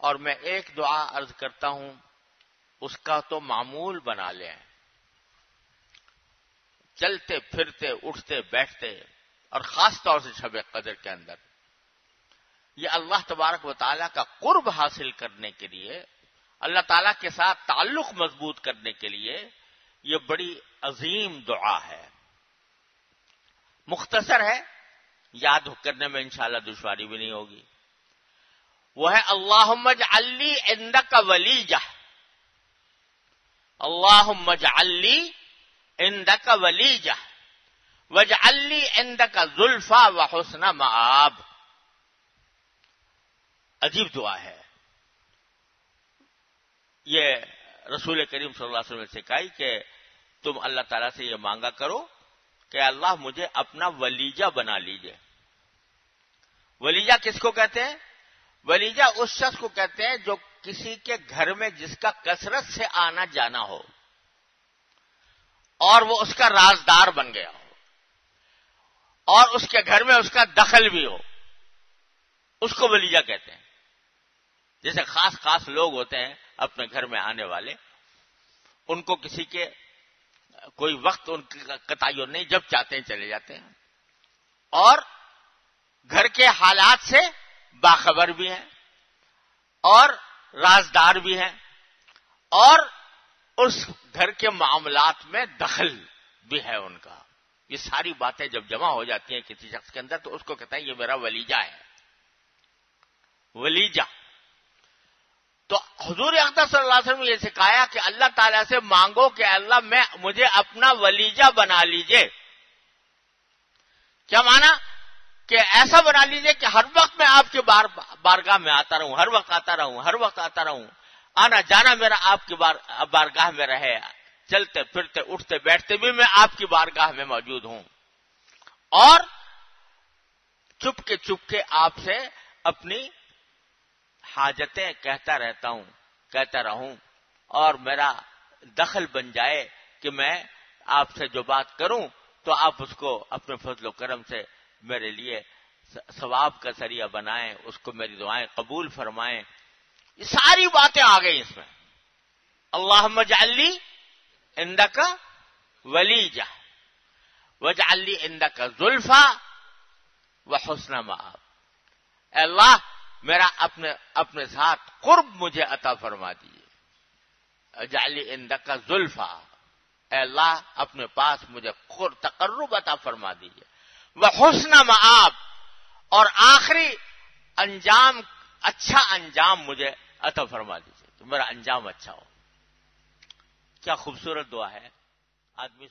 اور میں ایک دعا عرض کرتا ہوں، اس کا تو معمول بنا لیں، چلتے پھرتے اٹھتے بیٹھتے، اور خاص طور سے شب قدر کے اندر یہ اللہ تبارک و تعالیٰ کا قرب حاصل کرنے کے لیے، اللہ تعالیٰ کے ساتھ تعلق مضبوط کرنے کے لیے یہ بڑی عظیم دعا ہے۔ مختصر ہے، یاد کرنے میں انشاءاللہ دشواری بھی نہیں ہوگی۔ وہ ہے اللہم اجعل لی عندک ولیجہ، اللہم اجعل لی عندک ولیجہ واجعل لی عندک زلفی وحسن مآب۔ عجیب دعا ہے یہ، رسول کریم صلی اللہ علیہ وسلم نے سکھائی کہ تم اللہ تعالیٰ سے یہ مانگا کرو کہ اللہ مجھے اپنا ولیجہ بنا لیجئے۔ ولیجہ کس کو کہتے ہیں؟ ولیجہ اس شخص کو کہتے ہیں جو کسی کے گھر میں جس کا کثرت سے آنا جانا ہو اور وہ اس کا رازدار بن گیا ہو اور اس کے گھر میں اس کا دخل بھی ہو، اس کو ولیجہ کہتے ہیں۔ جیسے خاص لوگ ہوتے ہیں اپنے گھر میں آنے والے، ان کو کسی کے کوئی وقت ان کا تعین نہیں، جب چاہتے ہیں چلے جاتے ہیں، اور گھر کے حالات سے باخبر بھی ہیں اور رازدار بھی ہیں، اور اس گھر کے معاملات میں دخل بھی ہے ان کا۔ یہ ساری باتیں جب جمع ہو جاتی ہیں کسی شخص کے اندر تو اس کو کہتے ہیں یہ میرا ولیجہ ہے، ولیجہ۔ تو حضور اقدس صلی اللہ علیہ وسلم نے یہ سکھایا کہ اللہ تعالیٰ سے مانگو کہ اللہ مجھے اپنا ولیجہ بنا لیجئے۔ کیا معنی؟ کہ ایسا بنا لیجئے کہ ہر وقت میں آپ کے بارگاہ میں آتا رہوں، ہر وقت آتا رہوں، آنا جانا میرا آپ کی بارگاہ میں رہے، چلتے پھرتے اٹھتے بیٹھتے بھی میں آپ کی بارگاہ میں موجود ہوں، اور چپ کے آپ سے اپنی حاجتیں کہتا رہوں، اور میرا دخل بن جائے کہ میں آپ سے جو بات کروں تو آپ اس کو اپنے فضل و کرم سے میرے لیے ثواب کا ذریعہ بنائیں، اس کو میری دعائیں قبول فرمائیں۔ یہ ساری باتیں آ گئی اس میں۔ اللہم اجعل لی عندک ولیجہ واجعل لی عندک زلفی وحسن مآب۔ اے اللہ میرا اپنے ساتھ قرب مجھے عطا فرما دیجیے۔ اجعل لی عندک زلفی، اے اللہ اپنے پاس مجھے تقرب عطا فرما دیجیے۔ وحسن مآب، اور آخری انجام، اچھا انجام مجھے عطا فرما دیجیے، تو میرا انجام اچھا ہو۔ کیا خوبصورت دعا ہے، آدمی